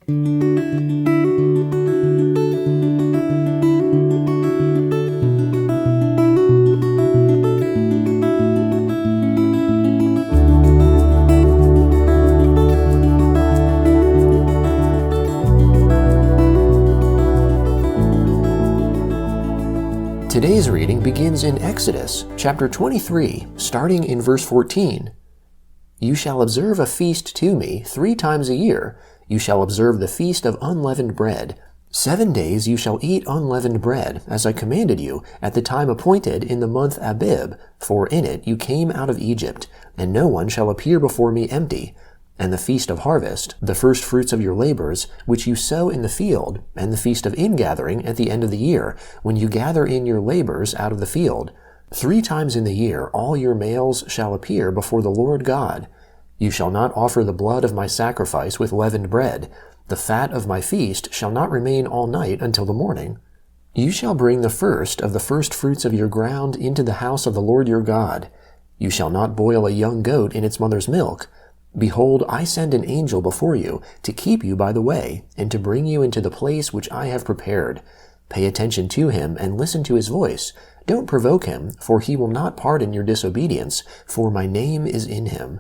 Today's reading begins in Exodus, chapter 23, starting in verse 14. You shall observe a feast to me 3 times a year. You shall observe the feast of unleavened bread. 7 days you shall eat unleavened bread, as I commanded you, at the time appointed in the month Abib, for in it you came out of Egypt, and no one shall appear before me empty. And the feast of harvest, the first fruits of your labors, which you sow in the field, and the feast of ingathering at the end of the year, when you gather in your labors out of the field. 3 times in the year all your males shall appear before the Lord God. You shall not offer the blood of my sacrifice with leavened bread. The fat of my feast shall not remain all night until the morning. You shall bring the first of the first fruits of your ground into the house of the Lord your God. You shall not boil a young goat in its mother's milk. Behold, I send an angel before you to keep you by the way, and to bring you into the place which I have prepared. Pay attention to him and listen to his voice. Don't provoke him, for he will not pardon your disobedience, for my name is in him.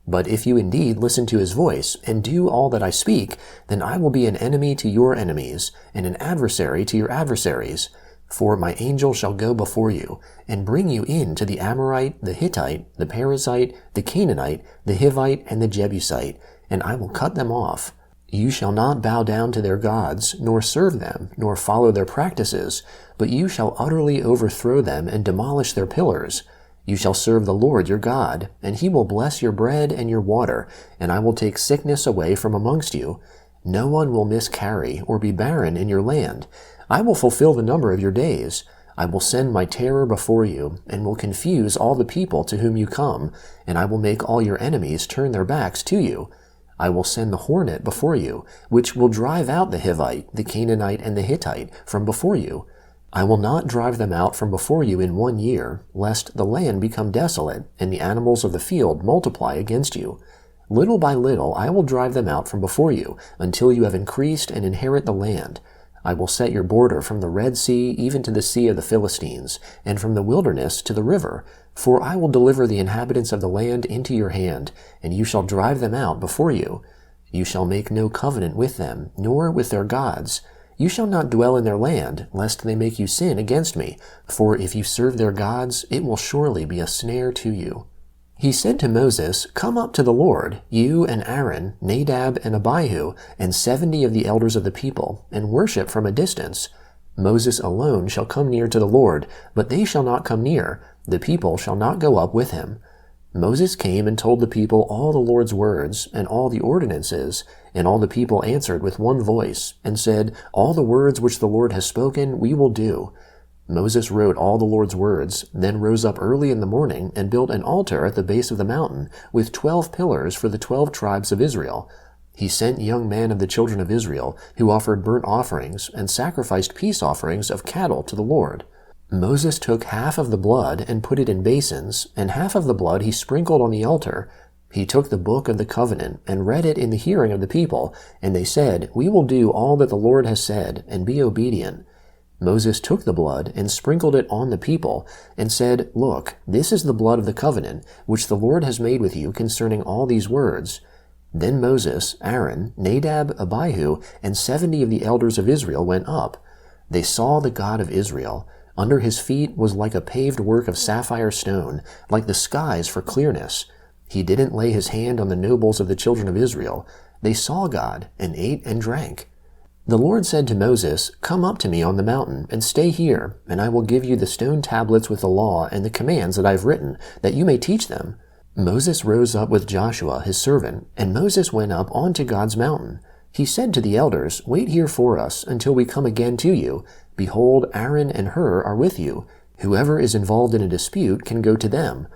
But if you indeed listen to his voice, and do all that I speak, then I will be an enemy to your enemies, and an adversary to your adversaries. For my angel shall go before you, and bring you in to the Amorite, the Hittite, the Perizzite, the Canaanite, the Hivite, and the Jebusite, and I will cut them off. You shall not bow down to their gods, nor serve them, nor follow their practices, but you shall utterly overthrow them and demolish their pillars. You shall serve the Lord your God, and he will bless your bread and your water, and I will take sickness away from amongst you. No one will miscarry or be barren in your land. I will fulfill the number of your days. I will send my terror before you, and will confuse all the people to whom you come, and I will make all your enemies turn their backs to you. I will send the hornet before you, which will drive out the Hivite, the Canaanite, and the Hittite from before you. I will not drive them out from before you in 1 year, lest the land become desolate, and the animals of the field multiply against you. Little by little I will drive them out from before you, until you have increased and inherit the land. I will set your border from the Red Sea even to the Sea of the Philistines, and from the wilderness to the river. For I will deliver the inhabitants of the land into your hand, and you shall drive them out before you. You shall make no covenant with them, nor with their gods. You shall not dwell in their land, lest they make you sin against me. For if you serve their gods, it will surely be a snare to you. He said to Moses, Come up to the Lord, you and Aaron, Nadab and Abihu, and 70 of the elders of the people, and worship from a distance. Moses alone shall come near to the Lord, but they shall not come near. The people shall not go up with him. Moses came and told the people all the Lord's words, and all the ordinances, and all the people answered with one voice, and said, All the words which the Lord has spoken we will do. Moses wrote all the Lord's words, then rose up early in the morning and built an altar at the base of the mountain, with 12 pillars for the 12 tribes of Israel. He sent young men of the children of Israel, who offered burnt offerings and sacrificed peace offerings of cattle to the Lord. Moses took half of the blood and put it in basins, and half of the blood he sprinkled on the altar. He took the book of the covenant and read it in the hearing of the people, and they said, We will do all that the Lord has said, and be obedient. Moses took the blood and sprinkled it on the people, and said, Look, this is the blood of the covenant, which the Lord has made with you concerning all these words. Then Moses, Aaron, Nadab, Abihu, and 70 of the elders of Israel went up. They saw the God of Israel. Under his feet was like a paved work of sapphire stone, like the skies for clearness. He didn't lay his hand on the nobles of the children of Israel. They saw God, and ate and drank. The Lord said to Moses, Come up to me on the mountain, and stay here, and I will give you the stone tablets with the law and the commands that I have written, that you may teach them. Moses rose up with Joshua his servant, and Moses went up onto God's mountain. He said to the elders, Wait here for us until we come again to you. Behold, Aaron and Hur are with you. Whoever is involved in a dispute can go to them.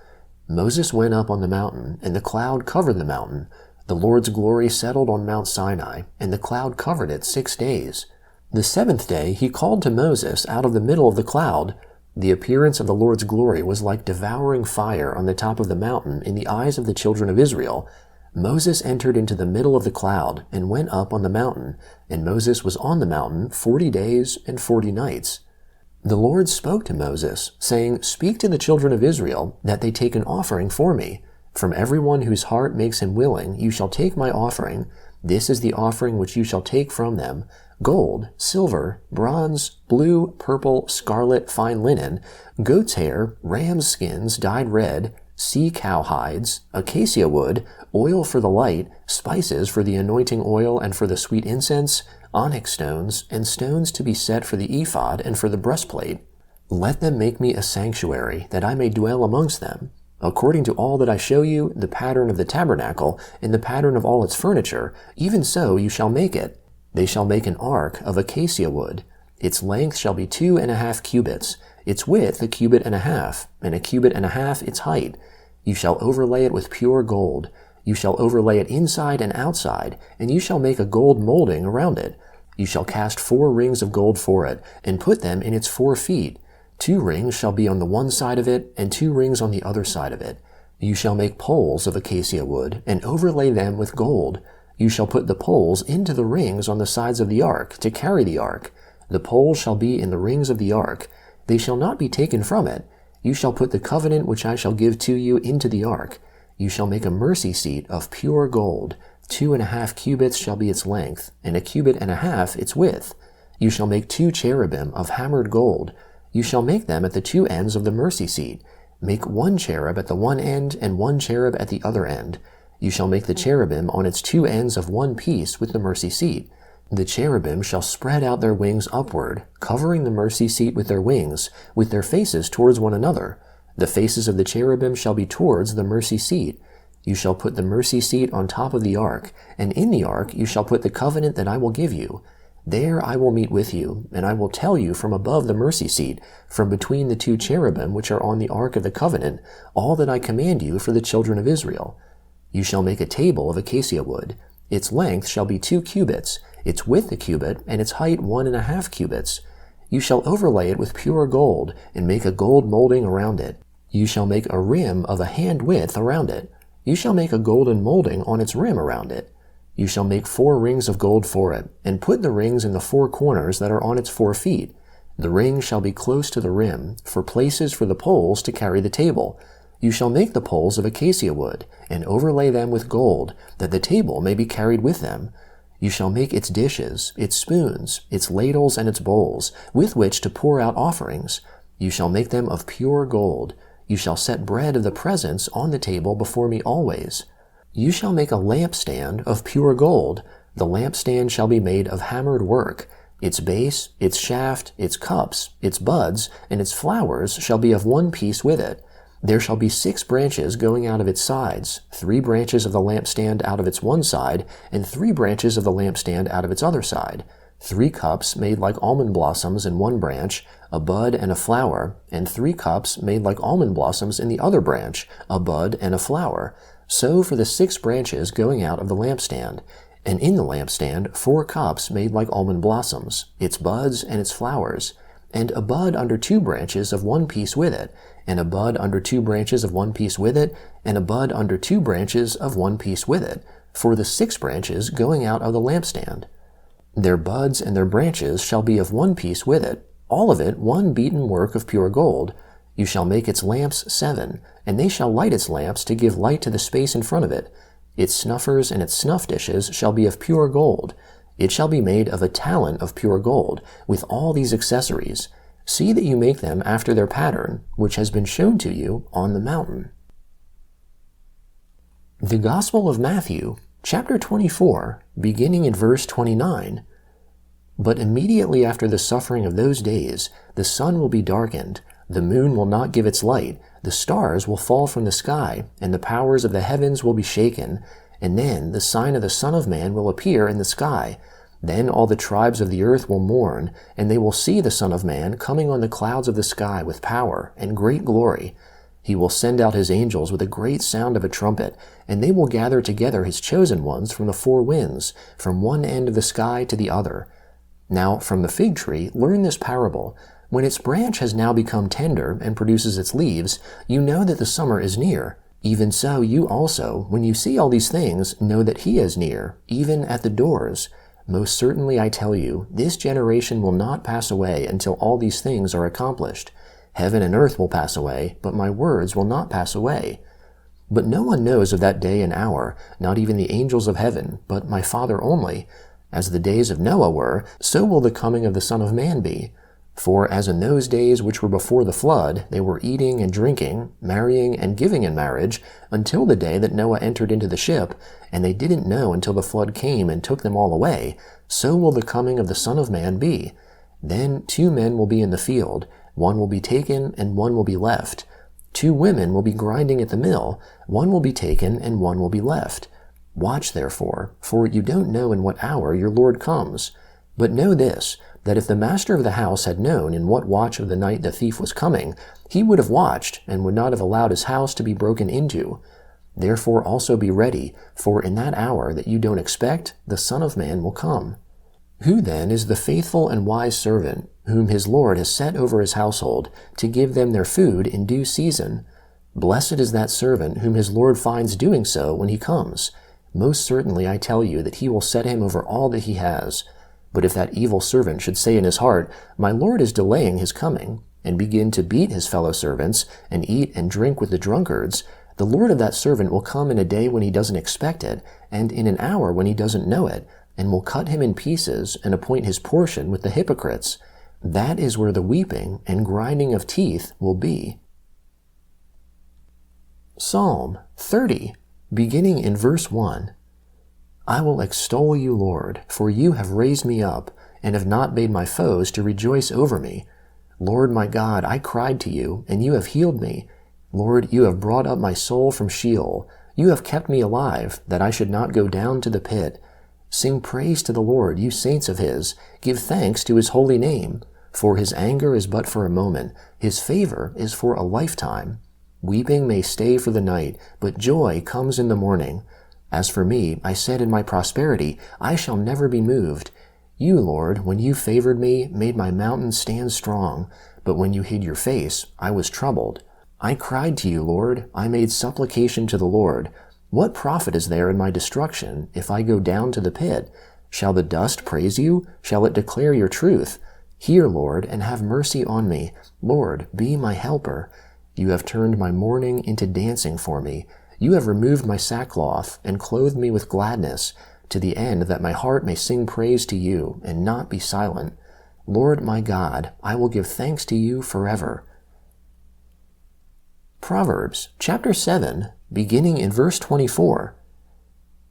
Moses went up on the mountain, and the cloud covered the mountain. The Lord's glory settled on Mount Sinai, and the cloud covered it 6 days. The 7th day he called to Moses out of the middle of the cloud. The appearance of the Lord's glory was like devouring fire on the top of the mountain in the eyes of the children of Israel. Moses entered into the middle of the cloud and went up on the mountain, and Moses was on the mountain 40 days and 40 nights. The Lord spoke to Moses, saying, "Speak to the children of Israel, that they take an offering for me. From everyone whose heart makes him willing, you shall take my offering. This is the offering which you shall take from them: gold, silver, bronze, blue, purple, scarlet, fine linen, goat's hair, ram's skins dyed red, sea-cow hides, acacia wood, oil for the light, spices for the anointing oil and for the sweet incense, onyx stones, and stones to be set for the ephod and for the breastplate. Let them make me a sanctuary, that I may dwell amongst them. According to all that I show you, the pattern of the tabernacle, and the pattern of all its furniture, even so you shall make it. They shall make an ark of acacia wood. Its length shall be 2.5 cubits, its width 1.5 cubits, and 1.5 cubits its height. You shall overlay it with pure gold. You shall overlay it inside and outside, and you shall make a gold molding around it. You shall cast 4 rings of gold for it, and put them in its 4 feet. 2 rings shall be on the one side of it, and 2 rings on the other side of it. You shall make poles of acacia wood, and overlay them with gold. You shall put the poles into the rings on the sides of the ark, to carry the ark. The poles shall be in the rings of the ark. They shall not be taken from it. You shall put the covenant which I shall give to you into the ark. You shall make a mercy seat of pure gold. 2.5 cubits shall be its length, and 1.5 cubits its width. You shall make 2 cherubim of hammered gold. You shall make them at the 2 ends of the mercy seat. Make 1 cherub at the one end, and 1 cherub at the other end. You shall make the cherubim on its 2 ends of one piece with the mercy seat. The cherubim shall spread out their wings upward, covering the mercy seat with their wings, with their faces towards one another. The faces of the cherubim shall be towards the mercy seat. You shall put the mercy seat on top of the ark, and in the ark you shall put the covenant that I will give you. There I will meet with you, and I will tell you from above the mercy seat, from between the 2 cherubim which are on the ark of the covenant, all that I command you for the children of Israel. You shall make a table of acacia wood. Its length shall be 2 cubits, its width 1 cubit, and its height 1.5 cubits. You shall overlay it with pure gold, and make a gold molding around it. You shall make a rim of a hand width around it. You shall make a golden molding on its rim around it. You shall make 4 rings of gold for it, and put the rings in the 4 corners that are on its 4 feet. The rings shall be close to the rim, for places for the poles to carry the table. You shall make the poles of acacia wood, and overlay them with gold, that the table may be carried with them. You shall make its dishes, its spoons, its ladles, and its bowls, with which to pour out offerings. You shall make them of pure gold. You shall set bread of the presence on the table before me always. You shall make a lampstand of pure gold. The lampstand shall be made of hammered work. Its base, its shaft, its cups, its buds, and its flowers shall be of one piece with it. There shall be 6 branches going out of its sides, 3 branches of the lampstand out of its one side, and 3 branches of the lampstand out of its other side. 3 cups made like almond blossoms in one branch, a bud and a flower, and 3 cups made like almond blossoms in the other branch, a bud and a flower. So for the 6 branches going out of the lampstand. And in the lampstand 4 cups made like almond blossoms, its buds and its flowers, and a bud under 2 branches of one piece with it, and a bud under 2 branches of one piece with it, and a bud under 2 branches of one piece with it, for the 6 branches going out of the lampstand. Their buds and their branches shall be of one piece with it, all of it one beaten work of pure gold. You shall make its lamps 7, and they shall light its lamps to give light to the space in front of it. Its snuffers and its snuff dishes shall be of pure gold. It shall be made of a talent of pure gold, with all these accessories. See that you make them after their pattern, which has been shown to you on the mountain. The Gospel of Matthew, chapter 24, beginning in verse 29. But immediately after the suffering of those days, the sun will be darkened, the moon will not give its light, the stars will fall from the sky, and the powers of the heavens will be shaken. And then the sign of the Son of Man will appear in the sky. Then all the tribes of the earth will mourn, and they will see the Son of Man coming on the clouds of the sky with power and great glory. He will send out his angels with a great sound of a trumpet, and they will gather together his chosen ones from the 4 winds, from one end of the sky to the other. Now from the fig tree learn this parable. When its branch has now become tender and produces its leaves, you know that the summer is near. Even so, you also, when you see all these things, know that he is near, even at the doors. Most certainly I tell you, this generation will not pass away until all these things are accomplished. Heaven and earth will pass away, but my words will not pass away. But no one knows of that day and hour, not even the angels of heaven, but my Father only. As the days of Noah were, so will the coming of the Son of Man be. For as in those days which were before the flood, they were eating and drinking, marrying and giving in marriage, until the day that Noah entered into the ship, and they didn't know until the flood came and took them all away, so will the coming of the Son of Man be. Then 2 men will be in the field, one will be taken and one will be left. 2 women will be grinding at the mill, one will be taken and one will be left. Watch therefore, for you don't know in what hour your Lord comes. But know this, that if the master of the house had known in what watch of the night the thief was coming, he would have watched and would not have allowed his house to be broken into. Therefore also be ready, for in that hour that you don't expect, the Son of Man will come. Who then is the faithful and wise servant, whom his Lord has set over his household, to give them their food in due season? Blessed is that servant whom his Lord finds doing so when he comes. Most certainly I tell you that he will set him over all that he has. But if that evil servant should say in his heart, My Lord is delaying his coming, and begin to beat his fellow servants, and eat and drink with the drunkards, the Lord of that servant will come in a day when he doesn't expect it, and in an hour when he doesn't know it, and will cut him in pieces, and appoint his portion with the hypocrites. That is where the weeping and grinding of teeth will be. Psalm 30, beginning in verse 1. I will extol you, Lord, for you have raised me up, and have not made my foes to rejoice over me. Lord my God, I cried to you, and you have healed me. Lord, you have brought up my soul from Sheol. You have kept me alive, that I should not go down to the pit. Sing praise to the Lord, you saints of his. Give thanks to his holy name. For his anger is but for a moment, his favor is for a lifetime. Weeping may stay for the night, but joy comes in the morning. As for me, I said in my prosperity, I shall never be moved. You, Lord, when you favored me, made my mountain stand strong. But when you hid your face, I was troubled. I cried to you, Lord. I made supplication to the Lord. What profit is there in my destruction, if I go down to the pit? Shall the dust praise you? Shall it declare your truth? Hear, Lord, and have mercy on me. Lord, be my helper. You have turned my mourning into dancing for me. You have removed my sackcloth and clothed me with gladness, to the end that my heart may sing praise to you and not be silent. Lord my God, I will give thanks to you forever. Proverbs chapter 7, beginning in verse 24.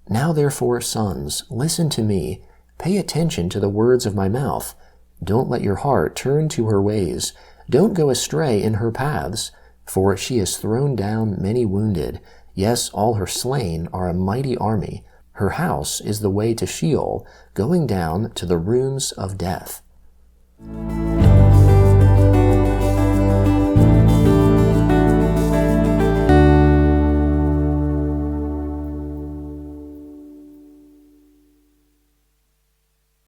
Now therefore, sons, listen to me. Pay attention to the words of my mouth. Don't let your heart turn to her ways. Don't go astray in her paths. For she has thrown down many wounded. Yes, all her slain are a mighty army. Her house is the way to Sheol, going down to the rooms of death.